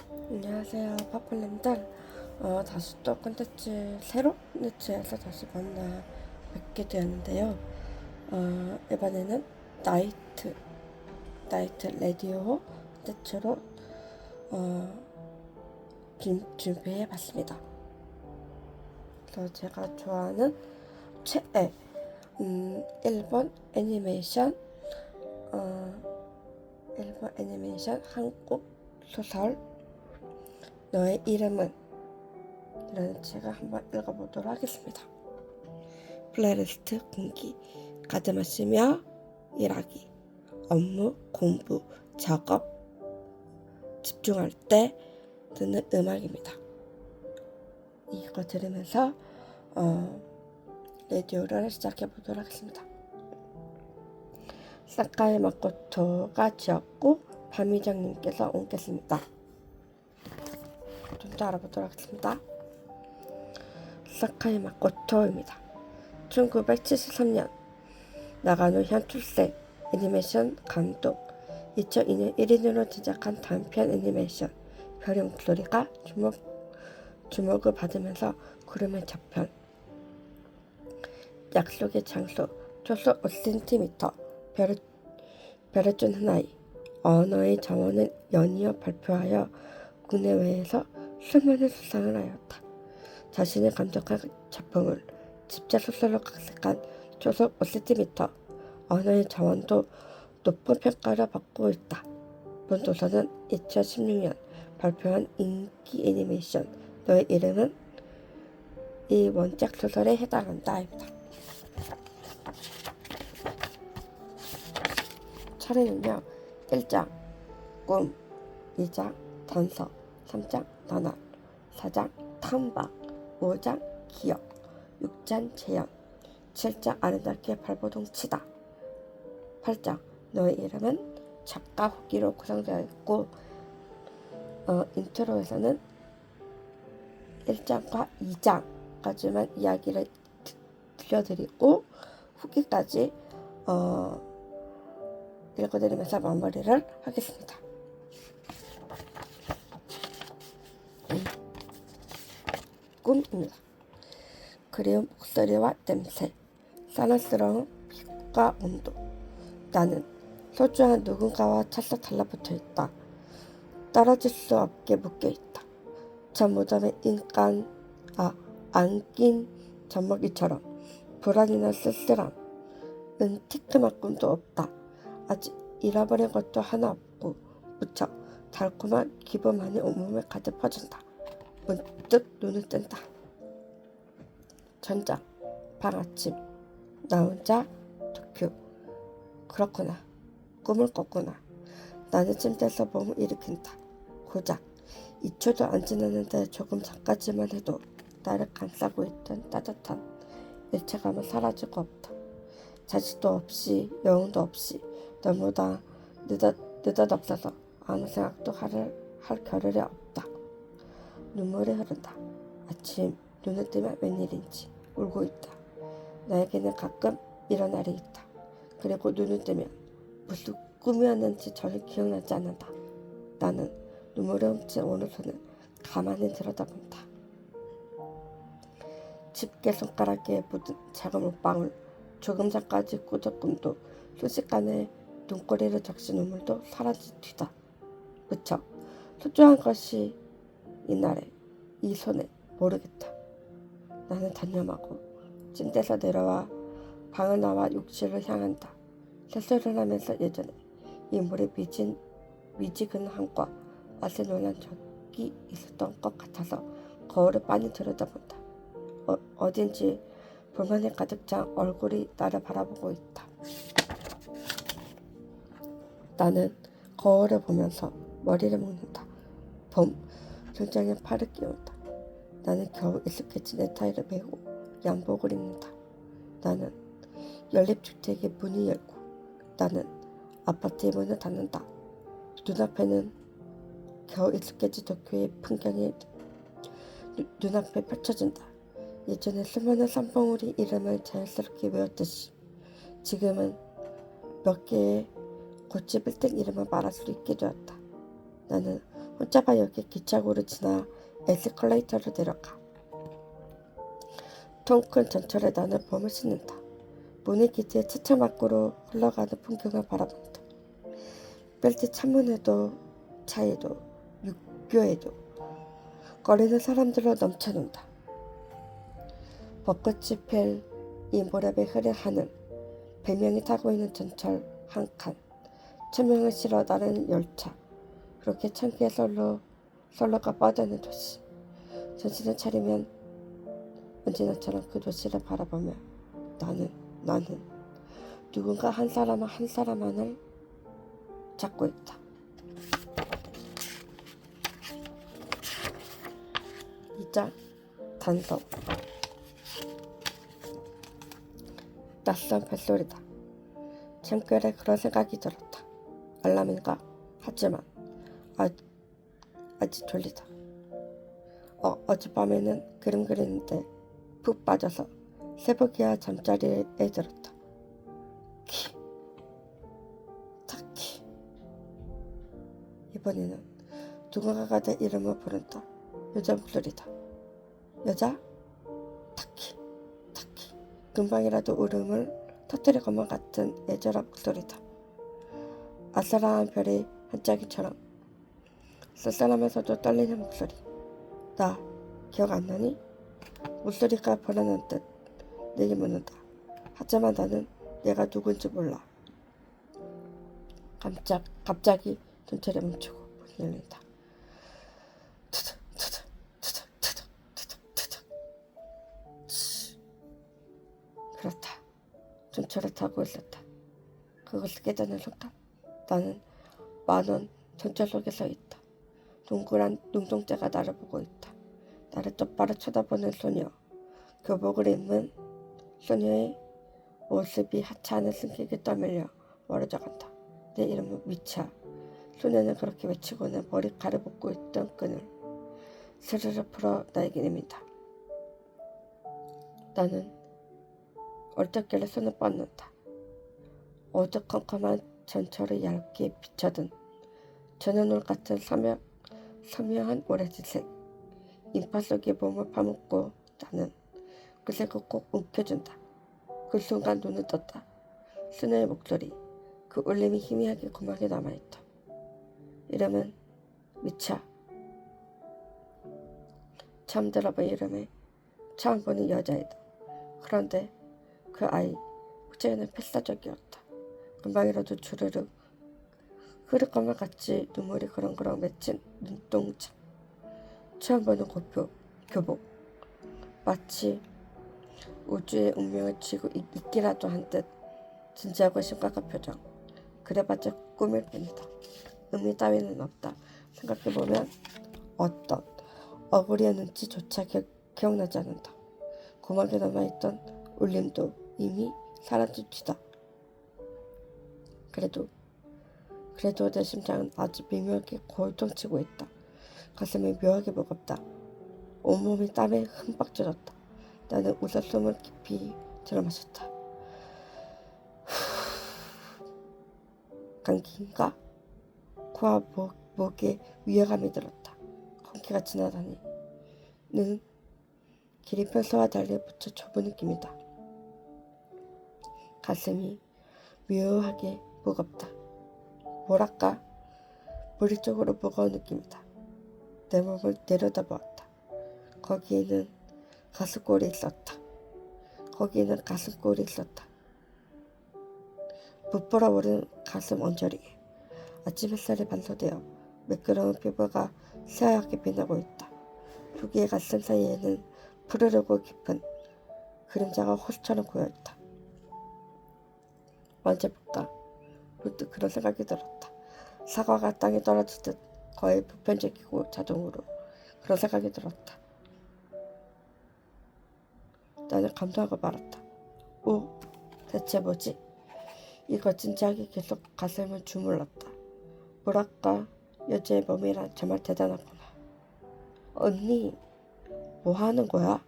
안녕하세요, 파플님들. 다시 또 새로 콘텐츠에서 다시 만나 뵙게 되었는데요. 이번에는 나이트 레디오 콘텐츠로 준비해 봤습니다. 그래서 제가 좋아하는 최애, 일본 애니메이션, 한국 소설, 너의 이름은 이라는 책을 한번 읽어보도록 하겠습니다. 플레이리스트 공기, 가드 마시며 일하기, 업무, 공부, 작업, 집중할 때 듣는 음악입니다. 이거 들으면서 라디오를 시작해보도록 하겠습니다. 사카이 마코토가 지었고 밤이정님께서 옮겼습니다. 좀 더 알아보도록 하겠습니다. 사카이 마코토입니다. 1973년 나가노 현출생 애니메이션 감독, 2002년 1인으로 제작한 단편 애니메이션 별의 목소리가 주목을 받으면서 구름의 저편, 약속의 장소, 초속 5cm, 별을 준 하나이, 언어의 자원을 연이어 발표하여 국내외에서 수많은 수상을 하였다. 자신이 감독한 작품을 집자 소설로 각색한 초속 5cm, 언어의 자원도 높은 평가를 받고 있다. 본 도서는 2016년 발표한 인기 애니메이션 너의 이름은 이 원작 소설에 해당한다입니다. 차례는요. 1장 꿈, 2장 단서, 3장 나날, 4장 탐방, 5장 기억, 6장 재현, 7장 아름답게 발버둥 치다, 8장 너의 이름은 작가 후기로 구성되어 있고 인트로에서는 1장과 2장까지만 이야기를 들려드리고 후기까지 읽어드리면서 마무리를 하겠습니다. 꿈입니다. 그리운 목소리와 냄새, 사랑스러운 빛과 온도. 나는 소중한 누군가와 찰싹 달라붙어 있다. 떨어질 수 없게 묶여 있다. 저 무덤에 안긴 젖먹이처럼 불안이나 쓸쓸함은 티끌만 꿈도 없다. 아직 잃어버린 것도 하나 없고 무척 달콤한 기분만이 온몸에 가득 퍼진다. 문득 눈을 뜬다. 전장, 방아침, 나 혼자 도쿄. 그렇구나. 꿈을 꿨구나. 나는 침대에서 몸을 일으킨다. 고작 2초도 안 지났는데 조금 전까지만 해도 나를 감싸고 있던 따뜻한 일체감은 사라지고 없다. 자식도 없이 영웅도 없이 너무나 느닷없어서 아무 생각도 할 겨를이 없다. 눈물이 흐른다. 아침 눈을 뜨면 웬일인지 울고 있다. 나에게는 가끔 이런 날이 있다. 그리고 눈을 뜨면 무슨 꿈이었는지 전혀 기억나지 않는다. 나는 눈물에 훔친 오른손을 가만히 들여다본다. 집게 손가락에 묻은 작은 물방울, 조금 전까지 꾸던 꿈도 순식간에 눈꼬리를 적신 눈물도 사라진 뒤다. 무척 소중한 것이 이날에 이 손에 모르겠다. 나는 단념하고 침대에서 내려와 방을 나와 욕실을 향한다. 세수를 하면서 예전에 인물의 미지근함과 맛에 놀란 적이 있었던 것 같아서 거울을 빤히 들여다본다. 어딘지 불만이 가득 찬 얼굴이 나를 바라보고 있다. 나는 거울을 보면서 머리를 묶는다. 봄, 등장에 팔을 끼운다. 나는 겨우 익숙해진 넥타이를 메고 양복을 입는다. 나는 연립주택의 문이 열고 나는 아파트의 문을 닫는다. 눈앞에는 겨우 익숙해진 도쿄의 풍경이 눈앞에 펼쳐진다. 예전에 수많은 산봉우리 이름을 자연스럽게 외웠듯이 지금은 몇 개의 고치 빌딩 이름을 말할 수 있게 되었다. 나는 혼자만 여기 기차고를 지나 에스컬레이터로 내려가. 통 큰 전철에 나는 몸을 싣는다. 문이 기지에 차차 밖으로 흘러가는 풍경을 바라본다. 벨트 창문에도 차에도 육교에도 거리는 사람들로 넘쳐난다. 벚꽃이 펼 이 모래배 흐린 하늘, 100명이 타고 있는 전철 한 칸, 1000명을 실어 나르는 열차, 그렇게 천 개의 선로가 뻗어있는 도시. 정신을 차리면 언제나처럼 그 도시를 바라보며 나는 누군가 한 사람만을 찾고 있다. 2장 단성. 낯선 벨소리다. 잠결에 그런 생각이 들었다. 알람인가? 하지만 아직 졸리다. 어젯밤에는 그림 그리는데 푹 빠져서 새벽이야 잠자리에 들었다. 타키. 이번에는 누군가가 내 이름을 부른다. 여자 목소리다. 여자? 타키. 금방이라도 울음을 터뜨릴 것만 같은 애절한 목소리다. 아싸라한 별의 반짝이처럼 쌀쌀하면서도 떨리는 목소리. 나 기억 안 나니? 목소리가 불안한 듯 내게 묻는다. 하지만 나는 내가 누군지 몰라. 갑자기 전철이 멈추고 문이 열린다. 그렇다. 전철을 타고 있었다. 그것을 깨닫는 순간 나는 만원 전철 속에 서 있다. 동그란 눈동자가 나를 보고 있다. 나를 똑바로 쳐다보는 소녀. 교복을 입은 소녀의 모습이 하찮은 승객에 떠밀려 멀어져 간다. 내 이름은 미차. 소녀는 그렇게 외치고는 머리카락을 묶고 있던 끈을 스르르 풀어 나에게 내민다. 나는 얼떨결에 손을 뻗는다. 어두컴컴한 전철을 얇게 비춰든 전현울 같은 선명한 오렌지색 인파 속에 몸을 파묻고 나는 그 색을 꼭 움켜준다. 그 순간 눈을 떴다. 수녀의 목소리, 그 울림이 희미하게 고막에 남아있다. 이름은 미차. 처음 들어본 이름에 처음 보는 여자이다. 그런데 그 아이 목소리는 필사적이었다. 금방이라도 주르륵 흐를 것만 같이 눈물이 그렁그렁 맺힌 눈동자. 처음 보는 교복. 마치 우주의 운명을 쥐고 있기라도 한 듯 진지하고 심각한 표정. 그래봤자 꿈일 뿐이다. 의미 따위는 없다. 생각해보면 어떤 어부리의 눈치조차 기억나지 않는다. 고막에 남아있던 울림도 이미 사라진 뒤다. 그래도 내 심장은 아주 미묘하게 골동치고 있다. 가슴이 묘하게 무겁다. 온몸이 땀에 흠뻑 젖었다. 나는 웃어 숨을 깊이 들어마셨다. 감기인가? 코와 목에 위화감이 들었다. 공기가 지나다니 는 길이 평소와 달리 무척 좁은 느낌이다. 가슴이 묘하게 무겁다. 뭐랄까 무리 쪽으로 무거운 느낌이다. 내 몸을 내려다보았다. 거기에는 가슴골이 있었다. 부풀어 오른 가슴 언저리에 아침 햇살이 반사되어 매끄러운 피부가 새하얗게 빛나고 있다. 두 개의 가슴 사이에는 푸르르고 깊은 그림자가 호수처럼 고여있다. 만져볼까? 문득 그런 생각이 들었다. 사과가 땅에 떨어지듯 거의 보편적이고 자동으로 그런 생각이 들었다. 나는 감동하고 말았다. 오, 대체 뭐지? 이거 진지하게 계속 가슴을 주물렀다. 뭐랄까, 여자의 몸이란 정말 대단하구나. 언니, 뭐 하는 거야?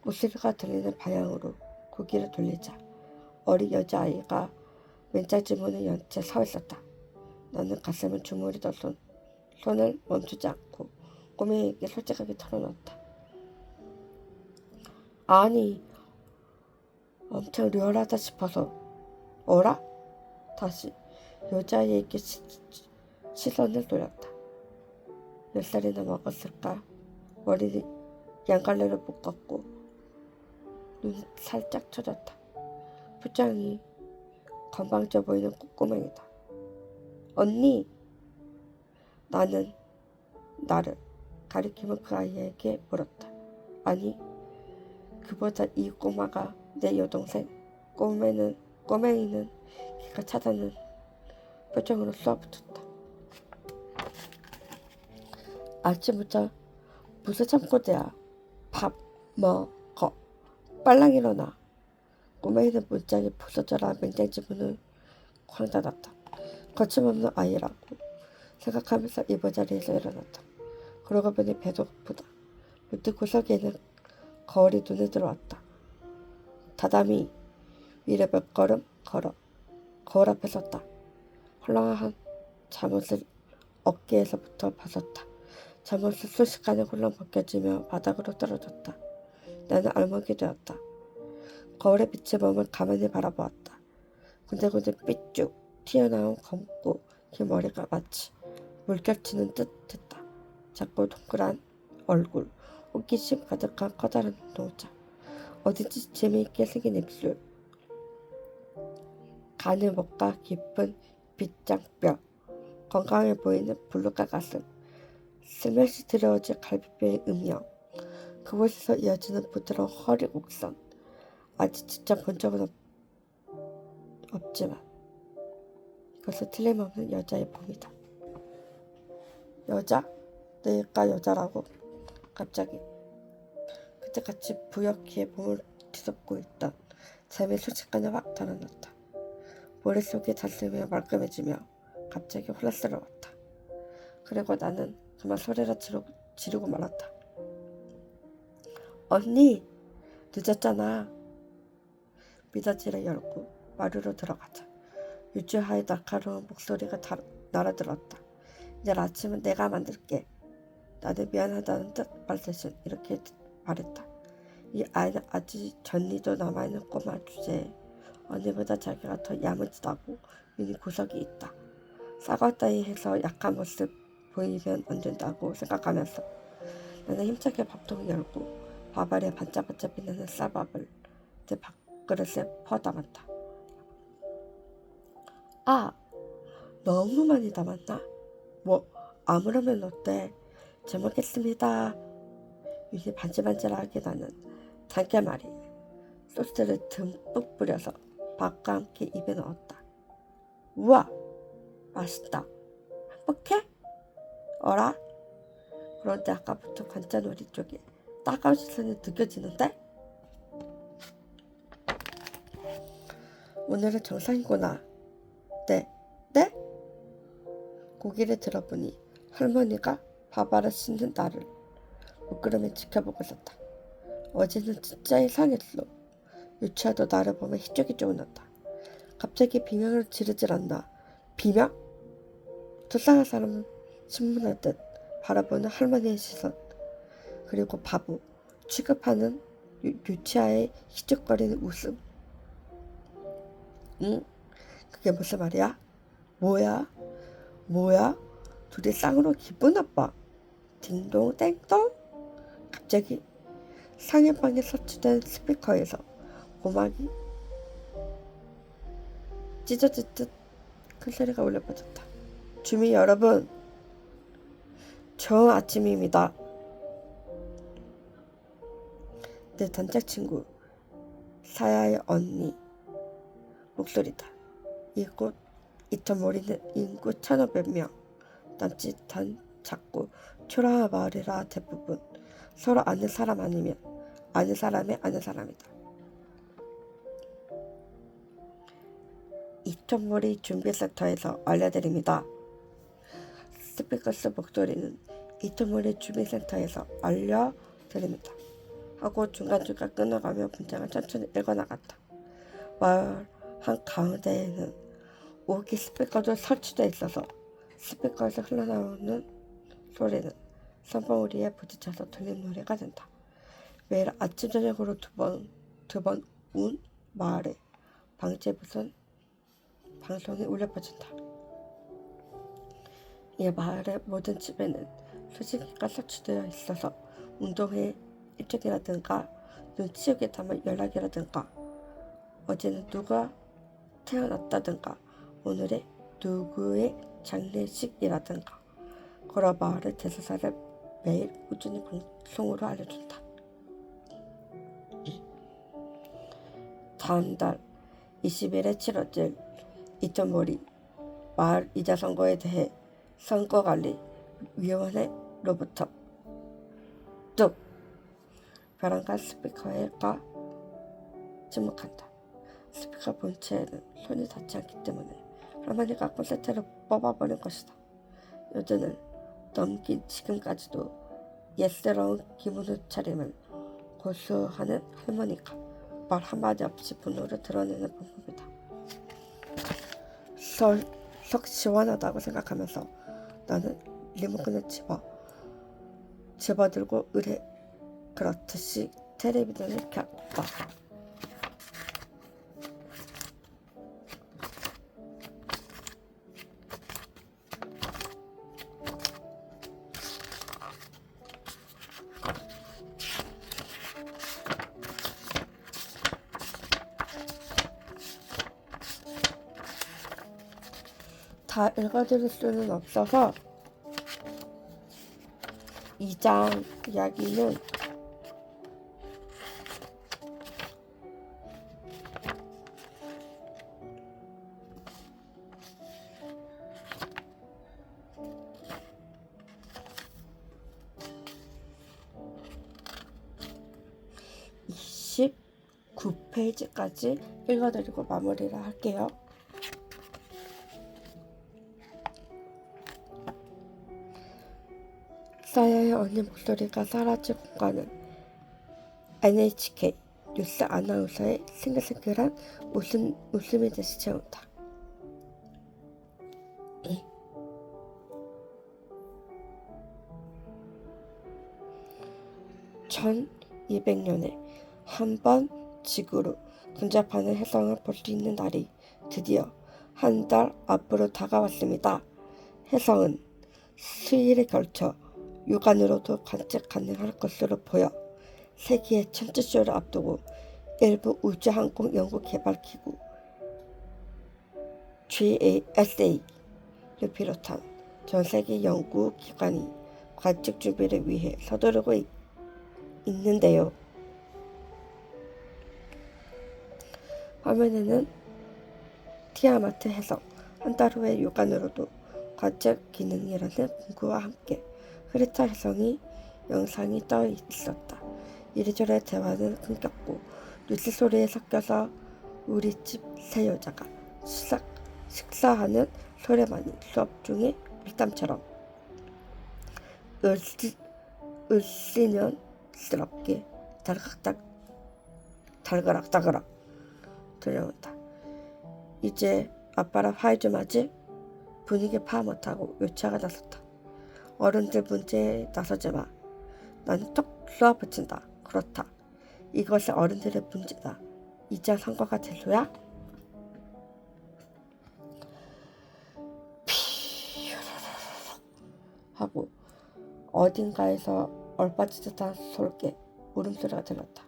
목소리가 들리는 방향으로 고개를 돌리자 어린 여자아이가 맨짤 지문을 연 채 서 있었다. 나는 가슴을 주무리던 손 손을 멈추지 않고 꼬맹이에게 솔직하게 털어놓았다. 아니, 엄청 리얼하다 싶어서. 어라? 다시 여자아이에게 시선을 돌렸다. 몇 살이나 먹었을까? 머리는 양갈래로 묶었고 눈 살짝 쳐졌다. 표정이 건방져 보이는 꼬맹이다. 언니! 나는 나를 가리키며 그 아이에게 물었다. 아니, 그보다 이 꼬마가 내 여동생. 꼬맹이는 기가 차다는 표정으로 쏘아붙었다. 아침부터 무슨 참고대야. 밥 먹어. 빨랑 일어나. 꼬맹이는 문짝이 부서져라 맹장지 문을 쾅 닫았다. 거침없는 아이라고 생각하면서 이부자리에서 일어났다. 그러고 보니 배도 고프다. 문득 구석에는 거울이 눈에 들어왔다. 다담이 위로 몇 걸음 걸어 거울 앞에 섰다. 헐렁한 잠옷을 어깨에서부터 벗었다. 잠옷은 순식간에 훌렁 벗겨지며 바닥으로 떨어졌다. 나는 알몸이 되었다. 거울에 비친 몸을 가만히 바라보았다. 군데군데 삐쭉 튀어나온 검고 긴 머리가 마치 물결치는 듯 했다. 작고 동그란 얼굴, 호기심 가득한 커다란 눈동자, 어딘지 재미있게 생긴 입술, 가는 목과 깊은 빗장뼈, 건강해 보이는 블루가 가슴, 슬며시 들어오질 갈비뼈의 음영, 그곳에서 이어지는 부드러운 허리 곡선. 아직 직접 본 적은 없지만 이것은 틀림없는 여자의 몸이다. 여자? 내가 여자라고? 갑자기 그때같이 부여키에 몸을 뒤덮고 있던 잠이 순식간에 확 달아났다. 머릿속이 단숨에 말끔해지며 갑자기 혼란스러웠다. 그리고 나는 그만 소리를 지르고 말았다. 언니! 늦었잖아. 미닫이를 열고 마루로 들어가자 유주하의 날카로운 목소리가 날아들었다. 내일 아침은 내가 만들게. 나는 미안하다는 듯 말 대신 이렇게 말했다. 이 아이는 아직 전리도 남아있는 꼬마 주제에 언니보다 자기가 더 야무지다고 미니 구석이 있다. 싸가 따위 해서 약한 모습 보이면 안 된다고 생각하면서 나는 힘차게 밥통을 열고 밥알에 반짝반짝 빛나는 쌀밥을 내 밥그릇에 퍼 담았다. 아, 너무 많이 담았나? 뭐 아무러면 어때? 잘 먹겠습니다. 입이 반질반질하게 나는 달걀말이 소스를 듬뿍 뿌려서 밥과 함께 입에 넣었다. 우와, 맛있다. 행복해? 어라? 그런데 아까부터 관자놀이 쪽에 따가운 시선이 느껴지는데? 오늘은 정상이구나. 네? 고개를 들어보니 할머니가 밥알을 씻는 나를 물끄러미 지켜보고 있었다. 어제는 진짜 이상했어. 유치하도 나를 보며 희죽희죽 웃는다. 갑자기 비명을 지르질 않나. 비명? 불쌍한 사람은 신문할 듯 바라보는 할머니의 시선. 그리고 바보, 취급하는 유치아의 희죽거리는 웃음. 응? 그게 무슨 말이야? 뭐야? 둘이 쌍으로 기분 나빠. 딩동 땡동? 갑자기 상해방에 설치된 스피커에서 고막이 찢어질 듯 큰 소리가 울려 퍼졌다. 주민 여러분, 좋은 아침입니다. 내 단짝 친구 사야의 언니 목소리다. 이곳 이터머리는 인구 1,500명 남짓한 작고 초라한 마을이라 대부분 서로 아는 사람 아니면 아는 사람의 아는 사람이다. 이터머리 준비센터에서 알려드립니다. 스피커스 목소리는 이터머리 준비센터에서 알려드립니다. 하고 중간중간 끊어가며 문장을 천천히 읽어나갔다. 마을 한가운데에는 5기 스피커도 설치되어 있어서 스피커에서 흘러나오는 소리는 선봉우리에 부딪혀서 들린 노래가 된다. 매일 아침 저녁으로 두 번 운 마을에 방제 무슨 방송이 울려 퍼진다. 이 마을의 모든 집에는 수신기가 설치되어 있어서 운동회 일정이라든가 눈치우게 담은 연락이라든가 어제는 누가 태어났다든가 오늘의 누구의 장례식이라든가 걸어 마을의 대소사를 매일 꾸준히 방송으로 알려준다. 다음 달 20일에 치러질 이천몰이 마을 이자 선거에 대해 선거관리위원회로부터 뚝 벼랑간 스피커가 침묵한다. 스피커 본체에는 손이 닿지 않기 때문에 할머니가 콘센트를 뽑아버린 것이다. 요즘을 넘긴 지금까지도 옛스러운 기분의 차림을 고수하는 할머니가 말 한마디 없이 분노를 드러내는 방법이다. 속 시원하다고 생각하면서 나는 리모컨을 집어들고 의뢰 그렇듯이 텔레비전을 켰다. 다 읽어드릴 수는 없어서 2장 이야기는 (29) 페이지까지 읽어드리고 마무리를 할게요. 사야의 언니 목소리가 사라질 공간은 NHK 뉴스 아나운서의 싱글싱글한 웃음이 다시 채운다. 1200년에 한 번 지구로 근접하는 혜성을 볼 수 있는 날이 드디어 한 달 앞으로 다가왔습니다. 혜성은 수일에 걸쳐 육안으로도 관측 가능할 것으로 보여 세계의 천체쇼를 앞두고 일부 우주항공 연구개발기구 GASA를 비롯한 전세계 연구기관이 관측 준비를 위해 서두르고 있는데요. 화면에는 티아마트 해석 한 달 후에 육안으로도 관측 기능이라는 문구와 함께 흐릿한 혜성이 영상이 떠 있었다. 이리저리 대화는 끊겼고 뉴스 소리에 섞여서 우리 집 새 여자가 식사하는 소리만이 수업 중에 밀담처럼 을씨년스럽게 달그락달그락 들려온다. 이제 아빠랑 화해 좀 하지? 분위기 파악 못하고 요차가 나섰다. 어른들 문제에 나서지 마. 나는 톡 쏘아붙인다. 그렇다. 이것이 어른들의 문제다. 이제 선거가 될소야? 하고 어딘가에서 얼빠지듯한 솔개 울음소리가 들렸다.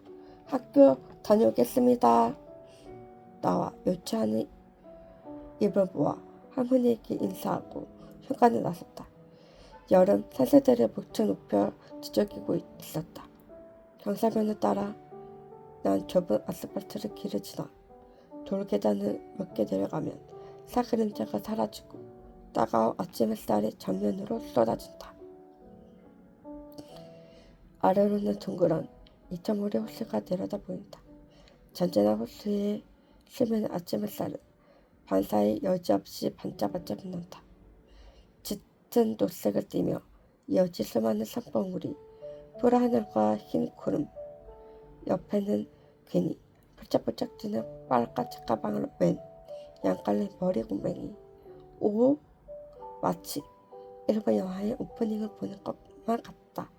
학교 다녀오겠습니다. 나와 요차하는 입을 모아 할머니에게 인사하고 현관에 나섰다. 여름 산새들의 목청 높여 지저귀고 있었다. 경사면을 따라 난 좁은 아스팔트 길을 지나 돌계단을 몇 개 내려가면 사그림자가 사라지고 따가운 아침 햇살이 정면으로 쏟아진다. 아래로는 둥그런 이천물의 호수가 내려다 보인다. 잔잔한 호수에 스며는 아침 햇살은 반사이 여지없이 반짝반짝 빛난다. 짙은 녹색을 띠며 여지 수많은 산봉우리, 푸른 하늘과 흰 구름, 옆에는 괜히 펄쩍펄쩍 뛰는 빨간 책가방을 맨 양갈래 머리 곰맹이. 오, 마치 일본 영화의 오프닝을 보는 것만 같다.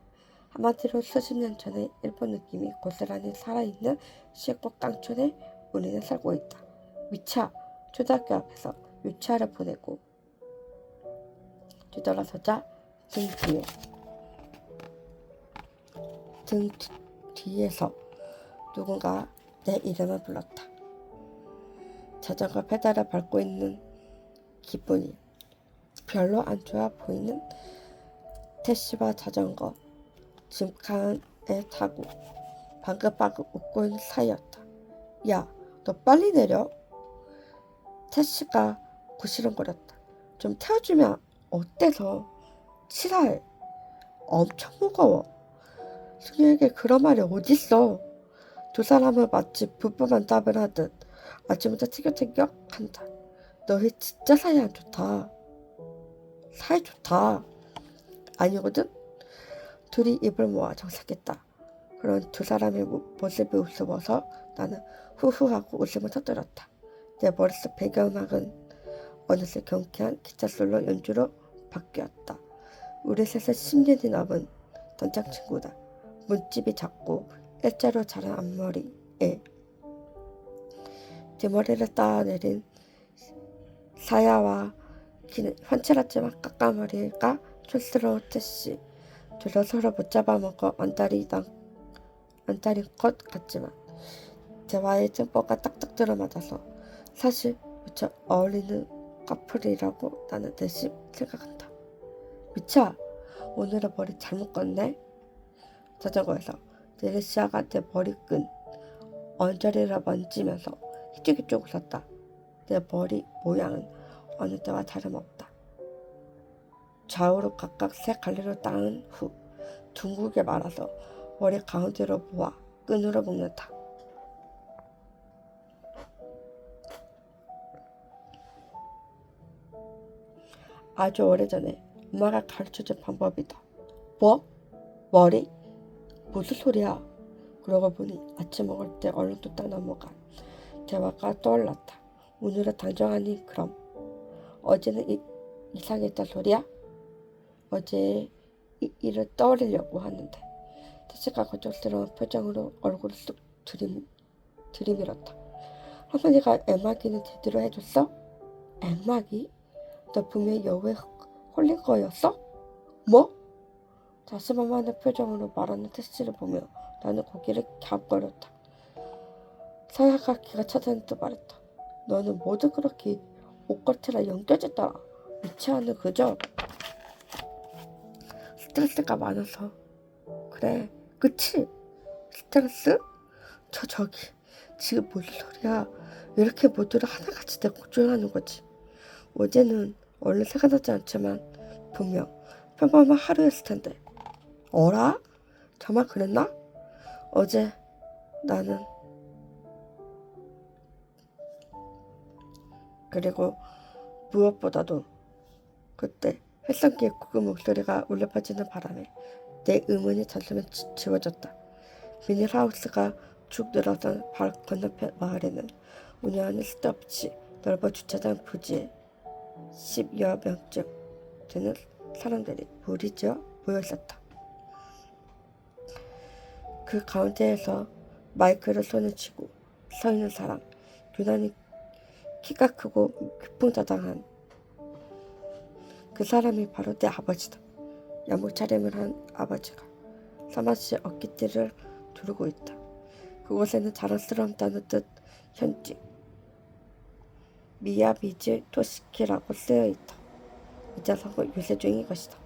한마디로 수십 년 전의 일본 느낌이 고스란히 살아있는 시골 깡촌에 우리는 살고 있다. 미차 초등학교 앞에서 유치아를 보내고 뒤돌아서자 등 뒤에서 누군가 내 이름을 불렀다. 자전거 페달을 밟고 있는 기분이 별로 안 좋아 보이는 택시와 자전거 짐칸에 타고 방긋방긋 웃고 있는 사이였다. 야, 너 빨리 내려. 택시가 구시렁거렸다. 좀 태워주면 어때서? 치사해. 엄청 무거워. 승유에게 그런 말이 어딨어. 두 사람은 마치 부부 만담을 하듯 아침부터 티격태격 한다. 너희 진짜 사이 안 좋다. 사이 좋다. 아니거든? 둘이 입을 모아 정색했다. 그런 두 사람의 모습이 우스워서 나는 후후하고 웃음을 터뜨렸다. 내 머릿속 배경음악은 어느새 경쾌한 기차솔로 연주로 바뀌었다. 우리 셋은 10년이 넘은 단짝 친구다. 문집이 작고 일자로 자란 앞머리에 뒷머리를 따내린 사야와 긴 훤칠하지만 까까머리가 촌스러운 태씨. 둘러 서로 붙잡아먹어 안달인 것 같지만 대화의 템포가 딱딱 들어맞아서 사실 무척 어울리는 커플이라고 나는 내심 생각한다. 미차, 오늘은 머리 잘못 껐네. 자전거에서 데리시아가 내 머리끈 언저리를 만지면서 희죽희죽 웃었다. 내 머리 모양은 어느 때와 다름없다. 좌우로 각각 세 갈래로 따은 후 둥글게 말아서 머리 가운데로 모아 끈으로 묶는다. 아주 오래전에 엄마가 가르쳐준 방법이다. 뭐? 머리? 무슨 소리야? 그러고 보니 아침 먹을 때 얼른 뚝딱 넘어간 대화가 떠올랐다. 오늘은 당정하니 그럼 어제는 이상했단 소리야? 어제 일을 떠올리려고 하는데 태치가 걱정스러운 표정으로 얼굴을 쑥 들이밀었다. 할머니가 엠마기는 제대로 해줬어? 엠마기? 너 분명히 여우에 홀린 거였어? 뭐? 자신만만한 표정으로 말하는 택시를 보며 나는 고개를 갸웃거렸다. 사야가 기가 차다는 듯 말했다. 너는 모두 그렇게 옷걸이랑 연결됐더라. 미치아는 그저 스트레스가 많아서 그래. 그치? 스트레스? 저기 지금 무슨 소리야. 왜 이렇게 모두를 하나같이 내 걱정하는 거지. 어제는 얼른 생각나지 않지만 분명 평범한 하루였을 텐데. 어라? 정말 그랬나? 어제 나는 그리고 무엇보다도 그때 햇살기의 고급 목소리가 울려 퍼지는 바람에 내 의문이 잔뜩 지워졌다. 비닐하우스가 쭉 늘어선 바로 건너편 마을에는 운영하는 쓸데없이 넓은 주차장 부지에 10여 명쯤 되는 사람들이 무리지어 모여 있었다. 그 가운데에서 마이크를 손에 쥐고 서 있는 사람, 유난히 키가 크고 위풍자당한 그 사람이 바로 내 아버지다. 양복 차림을 한 아버지가 사마시의 어깨띠를 두르고 있다. 그곳에는 자랑스럽다는 뜻 현직 미야비지 토시키라고 쓰여 있다. 이 자석은 요새 중인 것이다.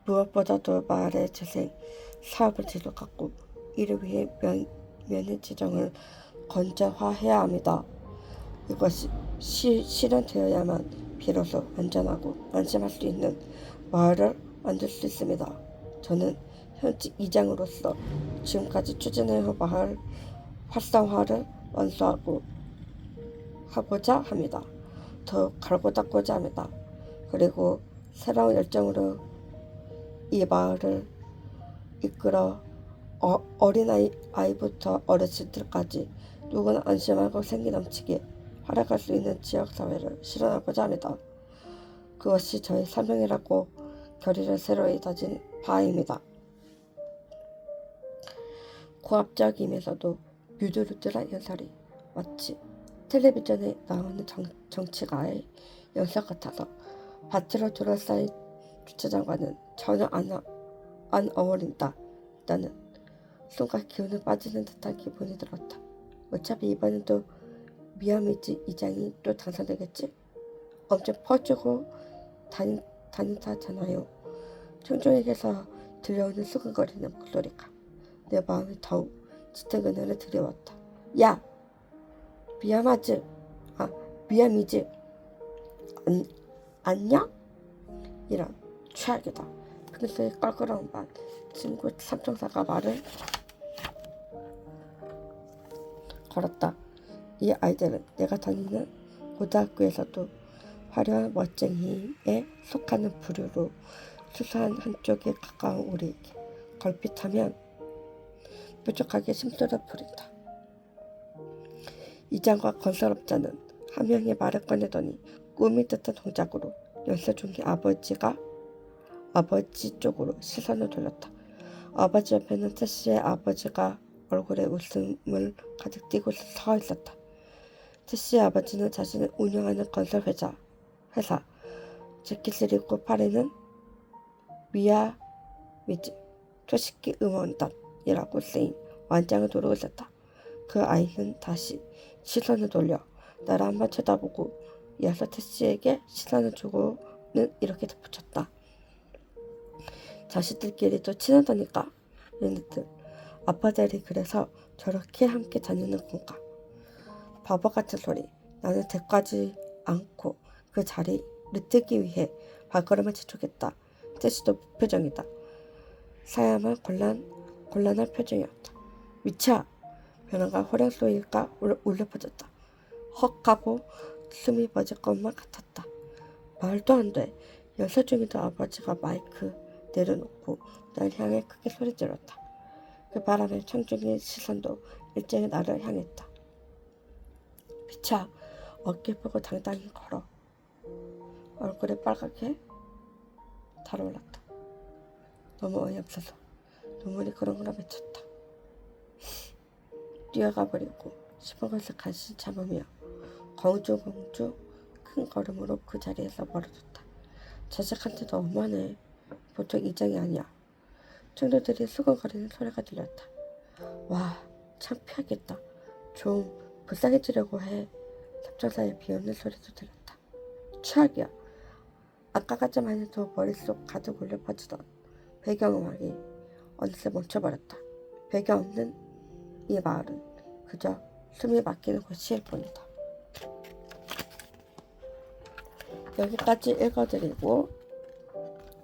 무엇보다도 마을의 재생 사업을 지속하고 이를 위해 면회 지정을 건재화해야 합니다. 이것이 실현되어야만 비로소 안전하고 안심할 수 있는 마을을 만들 수 있습니다. 저는 현직 이장으로서 지금까지 추진해온 마을 활성화를 완수하고자 합니다. 더욱 갈고 닦고자 합니다. 그리고 새로운 열정으로 이 마을을 이끌어 아이부터 어르신들까지 누구나 안심하고 생기 넘치게 활약할 수 있는 지역사회를 실현하고자 합니다. 그것이 저의 사명이라고 결의를 새로이 다진 바입니다. 고압적이면서도 유두루뚜한 연설이 마치 텔레비전에 나오는 정치가의 연설 같아서 밭으로 둘러싸인 주차장과는 전혀 안 어울린다. 나는 순간 기운이 빠지는 듯한 기분이 들었다. 어차피 이번엔 또 미야미지 이장이 또 당선되겠지? 엄청 퍼주고 다닌다잖아요. 청중에게서 들려오는 수근거리는 목소리가 내 마음에 더욱 짙은 그늘을 들이웠다. 야! 미야미즈 안녕? 이런 최악이다. 평소에 껄끄러운 반 친구 삼총사가 말을 걸었다. 이 아이들은 내가 다니는 고등학교에서도 화려한 멋쟁이에 속하는 부류로 수사한 한쪽에 가까운 우리에게 걸핏하면 뾰족하게 심술을 부린다. 이장과 건설업자는 한 명이 말을 꺼내더니 꿈이 듯한 동작으로 연설 중에 아버지 쪽으로 시선을 돌렸다. 아버지 옆에는 태씨의 아버지가 얼굴에 웃음을 가득 띠고 서 있었다. 태씨의 아버지는 자신을 운영하는 건설 회사 재킷을 팔에는 미야미즈 초식기 응원단이라고 쓰인 완장을 두르고 있었다. 그 아이는 다시 시선을 돌려 나를 한번 쳐다보고 이어서 태씨에게 시선을 주고는 이렇게 덧붙였다. 자식들끼리도 친하다니까. 얘네들 아빠들이 그래서 저렇게 함께 다니는 건가. 바보 같은 소리. 나는 대꾸하지 않고 그 자리를 뜨기 위해 발걸음을 재촉했다. 태씨도 무표정이다. 사야만 곤란한 표정이었다. 미쳐! 변화가 호령 소리가 울려 퍼졌다. 헉 하고 숨이 멎을 것만 같았다. 말도 안 돼. 연설 중에도 아버지가 마이크 내려놓고 날 향해 크게 소리 질렀다. 그 바람에 청중의 시선도 일제히 나를 향했다. 미쳐! 어깨 펴고 당당히 걸어. 얼굴에 빨갛게 달아올랐다. 너무 어이없어서 눈물이 그렁그렁 맺혔다. 뛰어가 버리고 싶은 것을 간신히 참으며 공주 큰 걸음으로 그 자리에서 멀어졌다. 자식한테 너무하네. 보통 이장이 아니야. 청도들이 수근거리는 소리가 들렸다. 와, 창피하겠다. 좀 불쌍해지려고 해. 삽전사에 비웃는 소리도 들렸다. 최악이야. 아까까지만 해도 머릿속 가득 울려 퍼지던 배경음악이 어느새 멈춰버렸다. 배경 없는 이 마을은 그저 숨이 막히는 곳일 뿐이다. 여기까지 읽어드리고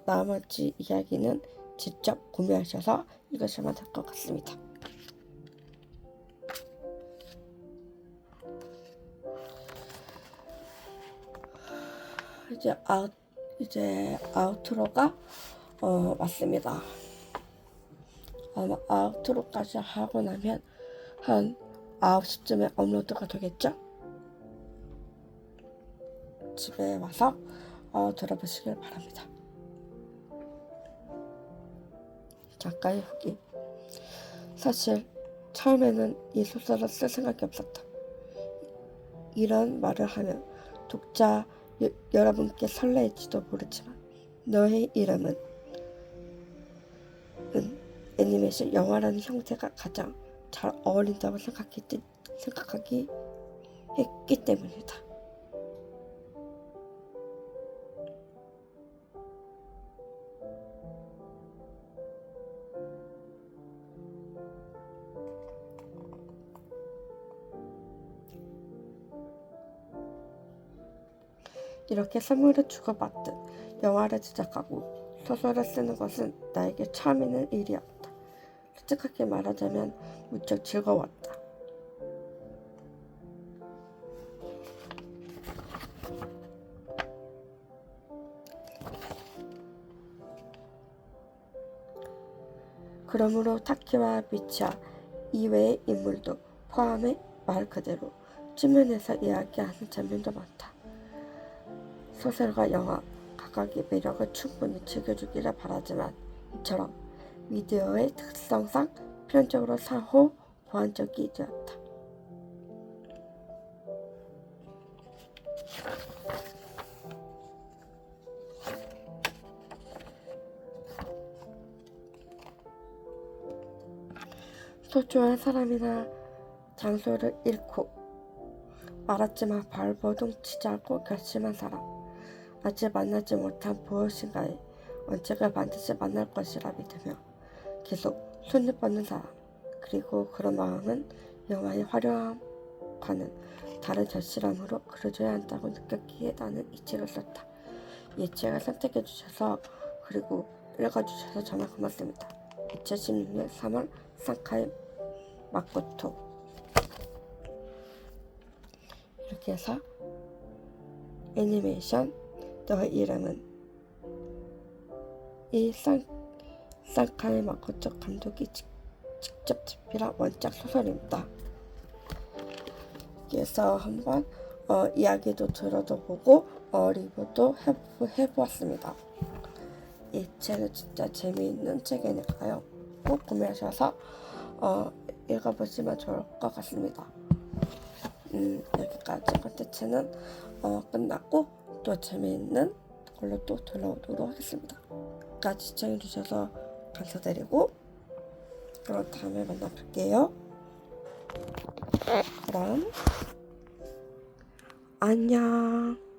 나머지 이야기는 직접 구매하셔서 읽으시면 될 것 같습니다. 이제 아우트로가 왔습니다. 아마 아우트로까지 하고 나면 한 9시쯤에 업로드가 되겠죠? 집에 와서 들어보시길 바랍니다. 작가의 후기. 사실 처음에는 이 소설을 쓸 생각이 없었다. 이런 말을 하면 독자 여러분께 설레일지도 모르지만 너의 이름은 애니메이션 영화라는 형태가 가장 잘 어울린다고 생각하기 했기 때문이다. 이렇게 선물을 주고받듯 영화를 제작하고 소설을 쓰는 것은 나에게 처음 있는 일이었다. 솔직하게 말하자면 무척 즐거웠다. 그러므로 타키와 미치아 이외의 인물도 포함해 말 그대로 측면에서 이야기하는 장면도 많다. 소설과 영화 각각의 매력을 충분히 즐겨주기를 바라지만 이처럼 미디어의 특성상 필연적으로 상호 보완적이 되었다. 소중한 사람이나 장소를 잃고 말았지만 발버둥치지 않고 결심한 사람, 아직 만나지 못한 무엇인가에 언젠가 반드시 만날 것이라 믿으며 계속 손을 뻗는 사람, 그리고 그런 마음은 영화의 화려함과는 다른 절실함으로 그려져야 한다고 느꼈기에 나는 이 책을 썼다. 이 책을 선택해 주셔서 그리고 읽어주셔서 정말 고맙습니다. 2016년 3월 상카이 마코토. 이렇게 해서 애니메이션 너의 이름은 이 상카이 마코토 감독이 직접 집필한 원작 소설입니다. 그래서 한번 이야기도 들어도 보고 리뷰도 해보았습니다. 이 책은 진짜 재미있는 책이니까요. 꼭 구매하셔서 읽어보시면 좋을 것 같습니다. 여기까지 콘텐츠는 끝났고 또 재미있는 걸로 또 돌아오도록 하겠습니다. 끝까지 시청해주셔서 감사드리고 그럼 다음에 만나뵐게요. 그럼 안녕.